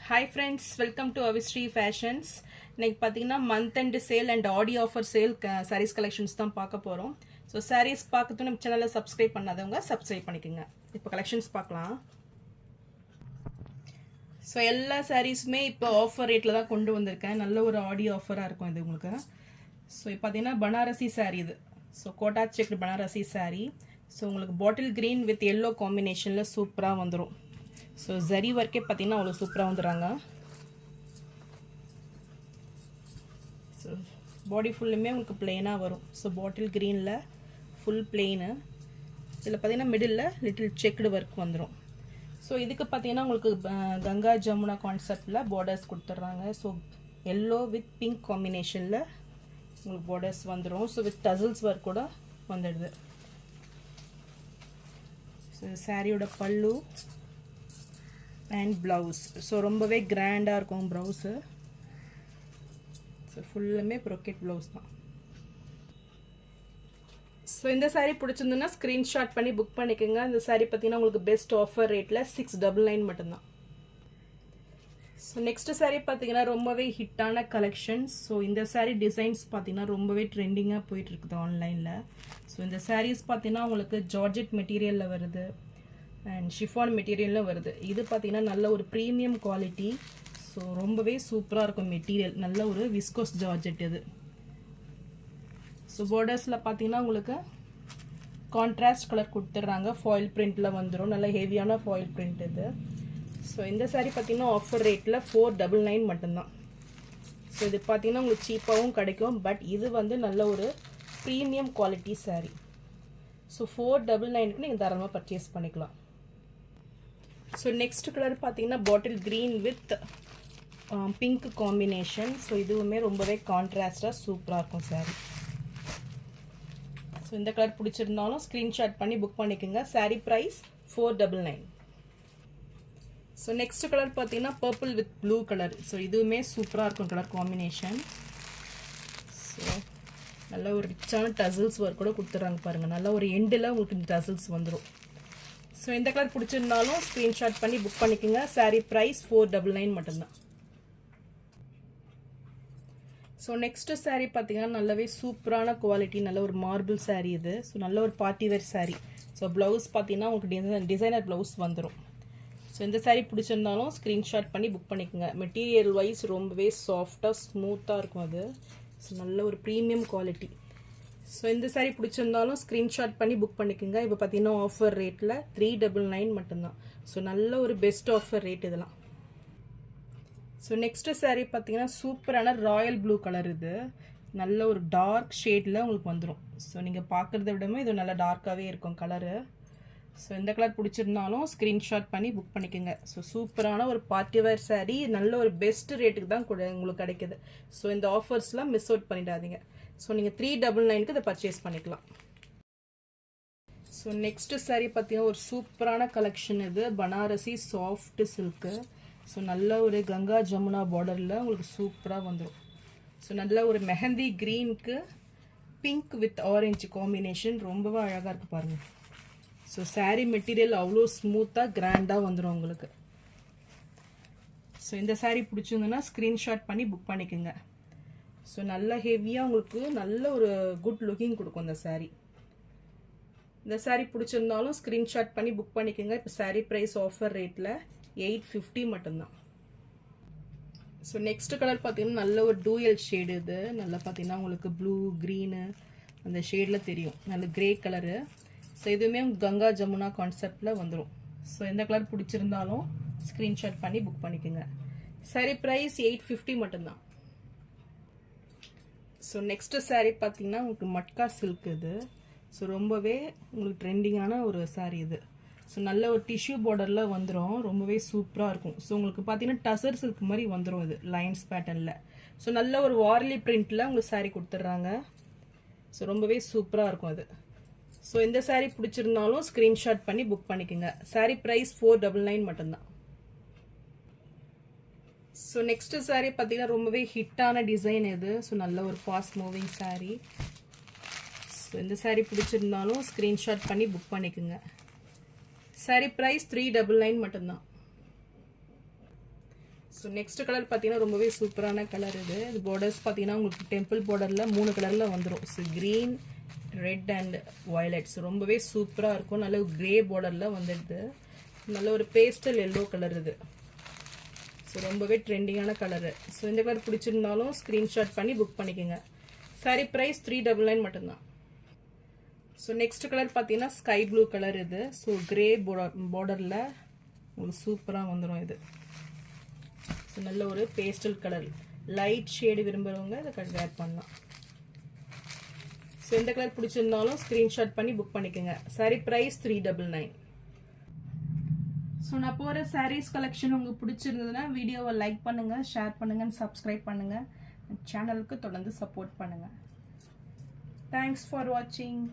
Hi friends, welcome to Avistry Fashions. இன்னைக்கு பார்த்தீங்கன்னா month end sale and Aadi offer sale saris collections தான் பார்க்க போகிறோம். ஸோ சாரீஸ் பார்க்கறது நம்ம சேனலை சப்ஸ்கிரைப் பண்ணாதவங்க சப்ஸ்கிரைப் பண்ணிக்கோங்க. இப்போ கலெக்ஷன்ஸ் பார்க்கலாம். ஸோ எல்லா சாரீஸுமே இப்போ ஆஃபர் ரேட்டில் தான் கொண்டு வந்திருக்கேன். நல்ல ஒரு ஆடி ஆஃபராக இருக்கும் இது உங்களுக்கு. ஸோ இப்போ பார்த்தீங்கன்னா பனாரசி சாரீ இது. So Kota checked Banarasi sari. So உங்களுக்கு பாட்டில் க்ரீன் வித் எல்லோ காம்பினேஷனில் சூப்பராக வந்துடும். ஸோ ஜரி ஒர்க்கே பார்த்தீங்கன்னா அவ்வளோ சூப்பராக வந்துடுறாங்க. ஸோ பாடி ஃபுல்லுமே உங்களுக்கு பிளெயினாக வரும். ஸோ பாட்டில் க்ரீனில் ஃபுல் பிளெயினு. இதில் பார்த்தீங்கன்னா மிடில் லிட்டில் செக்குடு ஒர்க் வந்துடும். ஸோ இதுக்கு பார்த்தீங்கன்னா உங்களுக்கு கங்கா ஜமுனா கான்செப்டில் பார்டர்ஸ் கொடுத்துட்றாங்க. ஸோ எல்லோ வித் பிங்க் காம்பினேஷனில் உங்களுக்கு பார்டர்ஸ் வந்துடும். ஸோ வித் டசல்ஸ் ஒர்க் கூட வந்துடுது. ஸோ சாரியோட பல்லு அண்ட் ப்ளவுஸ். ஸோ ரொம்பவே கிராண்டாக இருக்கும் ப்ளவுஸு. ஸோ ஃபுல்லுமே ப்ரொக்கெட் ப்ளவுஸ் தான். ஸோ இந்த சாரீ பிடிச்சிருந்துன்னா ஸ்க்ரீன்ஷாட் பண்ணி புக் பண்ணிக்கோங்க. இந்த சாரீ பார்த்தீங்கன்னா உங்களுக்கு பெஸ்ட் ஆஃபர் ரேட்டில் 699 மட்டும்தான். ஸோ நெக்ஸ்ட் சாரீ பார்த்தீங்கன்னா ரொம்பவே ஹிட்டான கலெக்ஷன்ஸ். ஸோ இந்த சாரீ டிசைன்ஸ் பார்த்தீங்கன்னா ரொம்பவே ட்ரெண்டிங்காக போயிட்டுருக்குது ஆன்லைனில். ஸோ இந்த சாரீஸ் பார்த்தீங்கன்னா உங்களுக்கு ஜார்ஜெட் மெட்டீரியலில் வருது அண்ட் ஷிஃபான் மெட்டீரியலில் வருது. இது பார்த்தீங்கன்னா நல்ல ஒரு ப்ரீமியம் குவாலிட்டி. ஸோ ரொம்பவே சூப்பராக இருக்கும் மெட்டீரியல். நல்ல ஒரு விஸ்கோஸ் ஜார்ஜெட் இது. ஸோ பார்டர்ஸில் பார்த்தீங்கன்னா உங்களுக்கு கான்ட்ராஸ்ட் கலர் கொடுத்துட்றாங்க. ஃபாயில் பிரிண்டில் வந்துடும். நல்ல ஹெவியான ஃபாயில் பிரிண்ட் இது. ஸோ இந்த சாரீ பார்த்தீங்கன்னா ஆஃபர் ரேட்டில் 499 மட்டும்தான். ஸோ இது பார்த்தீங்கன்னா உங்களுக்கு சீப்பாகவும் கிடைக்கும். பட் இது வந்து நல்ல ஒரு ப்ரீமியம் குவாலிட்டி சாரீ. ஸோ 499க்கு நீங்கள் தாராளமாக பர்ச்சேஸ் பண்ணிக்கலாம். ஸோ நெக்ஸ்ட் கலர் பார்த்தீங்கன்னா bottle green with pink combination. So இதுவுமே ரொம்பவே கான்ட்ராஸ்டாக சூப்பராக இருக்கும் சாரீ. ஸோ இந்த கலர் பிடிச்சிருந்தாலும் ஸ்க்ரீன்ஷாட் பண்ணி புக் பண்ணிக்கோங்க. Sari price 499. So next colour பார்த்தீங்கன்னா purple with blue colour. So இதுவுமே சூப்பராக இருக்கும் கலர் காம்பினேஷன். ஸோ நல்ல ஒரு ரிச்சான டசல்ஸ் ஒர்க் கூட கொடுத்துட்றாங்க பாருங்கள். நல்ல ஒரு எண்டில் உங்களுக்கு இந்த டசல்ஸ் வந்துடும். ஸோ இந்த கலர் பிடிச்சிருந்தாலும் ஸ்க்ரீன்ஷாட் பண்ணி புக் பண்ணிக்கோங்க. சாரீ ப்ரைஸ் 499 மட்டும்தான். ஸோ நெக்ஸ்ட்டு சாரீ பார்த்தீங்கன்னா நல்லாவே சூப்பரான குவாலிட்டி. நல்ல ஒரு மார்பிள் சாரீ இது. ஸோ நல்ல ஒரு party wear sari. So blouse பார்த்தீங்கன்னா உங்களுக்கு டிசைனர் ப்ளவுஸ் வந்துடும். ஸோ இந்த சாரீ பிடிச்சிருந்தாலும் ஸ்க்ரீன்ஷாட் பண்ணி புக் பண்ணிக்கோங்க. மெட்டீரியல் வைஸ் ரொம்பவே சாஃப்டாக ஸ்மூத்தாக இருக்கும் அது. ஸோ நல்ல ஒரு ப்ரீமியம் குவாலிட்டி. ஸோ இந்த சாரீ பிடிச்சிருந்தாலும் ஸ்க்ரீன்ஷாட் பண்ணி புக் பண்ணிக்கோங்க. இப்போ பார்த்தீங்கன்னா ஆஃபர் ரேட்டில் 399 மட்டும்தான். ஸோ நல்ல ஒரு பெஸ்ட் ஆஃபர் ரேட் இதெல்லாம். ஸோ நெக்ஸ்ட்டு சாரீ பார்த்தீங்கன்னா சூப்பரான ராயல் ப்ளூ கலர் இது. நல்ல ஒரு டார்க் ஷேடில் உங்களுக்கு வந்துடும். ஸோ நீங்கள் பார்க்குறத விடமே இது நல்லா டார்க்காகவே இருக்கும் கலரு. ஸோ இந்த கலர் பிடிச்சிருந்தாலும் ஸ்க்ரீன்ஷாட் பண்ணி புக் பண்ணிக்கோங்க. ஸோ சூப்பரான ஒரு பார்ட்டி வேர் சாரீ. நல்ல ஒரு பெஸ்ட் ரேட்டுக்கு தான் உங்களுக்கு கிடைக்குது. ஸோ இந்த ஆஃபர்ஸ்லாம் மிஸ் அவுட் பண்ணிடாதீங்க. ஸோ நீங்கள் 399க்கு இதை பர்ச்சேஸ் பண்ணிக்கலாம். ஸோ நெக்ஸ்ட்டு சாரீ பார்த்தீங்கன்னா ஒரு சூப்பரான கலெக்ஷன் இது. Banarasi soft silk. ஸோ நல்ல ஒரு கங்கா ஜமுனா பார்டரில் உங்களுக்கு சூப்பராக வந்துடும். ஸோ நல்ல ஒரு மெஹந்தி க்ரீனுக்கு பிங்க் வித் ஆரஞ்சு காம்பினேஷன் ரொம்பவே அழகாக இருக்குது பாருங்கள். ஸோ சாரீ மெட்டீரியல் அவ்வளோ ஸ்மூத்தாக கிராண்டாக வந்துடும் உங்களுக்கு. ஸோ இந்த சாரீ பிடிச்சிருந்துன்னா ஸ்க்ரீன்ஷாட் பண்ணி புக் பண்ணிக்கோங்க. ஸோ நல்ல ஹெவியாக உங்களுக்கு நல்ல ஒரு குட் லுக்கிங் கொடுக்கும் இந்த சாரீ. இந்த சாரீ பிடிச்சிருந்தாலும் ஸ்க்ரீன்ஷாட் பண்ணி புக் பண்ணிக்கோங்க. இப்போ சாரீ ப்ரைஸ் ஆஃபர் ரேட்டில் 850 மட்டும்தான். ஸோ நெக்ஸ்ட் கலர் பார்த்தீங்கன்னா நல்ல ஒரு டூயல் ஷேடு இது. நல்லா பார்த்தீங்கன்னா உங்களுக்கு ப்ளூ க்ரீனு அந்த ஷேடில் தெரியும். நல்ல கிரே கலரு. ஸோ இதுவுமே கங்கா ஜமுனா கான்செப்டில் வந்துடும். ஸோ எந்த கலர் பிடிச்சிருந்தாலும் ஸ்க்ரீன்ஷாட் பண்ணி புக் பண்ணிக்கோங்க. சாரீ ப்ரைஸ் 850 மட்டும்தான். ஸோ நெக்ஸ்ட்டு சாரீ பார்த்தீங்கன்னா உங்களுக்கு மட்கா சில்க் இது. ஸோ ரொம்பவே உங்களுக்கு ட்ரெண்டிங்கான ஒரு சாரீ இது. ஸோ நல்ல ஒரு டிஷ்யூ பார்டரில் வந்துடும். ரொம்பவே சூப்பராக இருக்கும். ஸோ உங்களுக்கு பார்த்தீங்கன்னா டசர் சில்க் மாதிரி வந்துடும் இது லைன்ஸ் பேட்டர்னில். ஸோ நல்ல ஒரு வார்லி பிரிண்டில் உங்களுக்கு சாரீ கொடுத்துட்றாங்க. ஸோ ரொம்பவே சூப்பராக இருக்கும் அது. ஸோ இந்த சாரீ பிடிச்சிருந்தாலும் ஸ்க்ரீன்ஷாட் பண்ணி புக் பண்ணிக்கோங்க. சாரீ ப்ரைஸ் 499 மட்டும்தான். ஸோ நெக்ஸ்ட் சாரீ பார்த்தீங்கன்னா ரொம்பவே ஹிட்டான டிசைன் இது. ஸோ நல்ல ஒரு ஃபாஸ்ட் மூவிங் சாரீ. ஸோ இந்த சாரீ பிடிச்சிருந்தாலும் ஸ்க்ரீன்ஷாட் பண்ணி புக் பண்ணிக்கோங்க. சாரீ ப்ரைஸ் 399 மட்டும்தான். ஸோ நெக்ஸ்ட் கலர் பார்த்தீங்கன்னா ரொம்பவே சூப்பரான கலர் இது. இது பார்டர்ஸ் பார்த்தீங்கன்னா உங்களுக்கு டெம்பிள் பார்டரில் 3 கலரில் வந்துடும். So green, red and violets ரொம்பவே சூப்பராக இருக்கும். நல்ல கிரே பார்டரில் வந்துடுது. நல்ல ஒரு பேஸ்டல் எல்லோ கலர் இது. ஸோ ரொம்பவே ட்ரெண்டிங்கான கலரு. ஸோ இந்த கலர் பிடிச்சிருந்தாலும் ஸ்க்ரீன்ஷாட் பண்ணி புக் பண்ணிக்கோங்க. சாரி ப்ரைஸ் 399 மட்டும்தான். ஸோ நெக்ஸ்ட் கலர் பார்த்தீங்கன்னா ஸ்கை ப்ளூ கலர் இது. ஸோ கிரே பார்டரில் உங்களுக்கு சூப்பராக வந்துடும் இது. ஸோ நல்ல ஒரு பேஸ்டல் கலர், லைட் ஷேடு விரும்புகிறவங்க இதை வேர் பண்ணலாம். ஸோ எந்த கலர் பிடிச்சிருந்தாலும் ஸ்க்ரீன்ஷாட் பண்ணி புக் பண்ணிக்கோங்க. Sorry price 399. ஸோ நான் போகிற சாரீஸ் கலெக்ஷன் உங்களுக்கு பிடிச்சிருந்ததுன்னா வீடியோவை லைக் பண்ணுங்கள், ஷேர் பண்ணுங்கள், சப்ஸ்கிரைப் பண்ணுங்கள். சேனலுக்கு தொடர்ந்து சப்போர்ட் பண்ணுங்கள். தேங்க்ஸ் ஃபார் வாட்சிங்.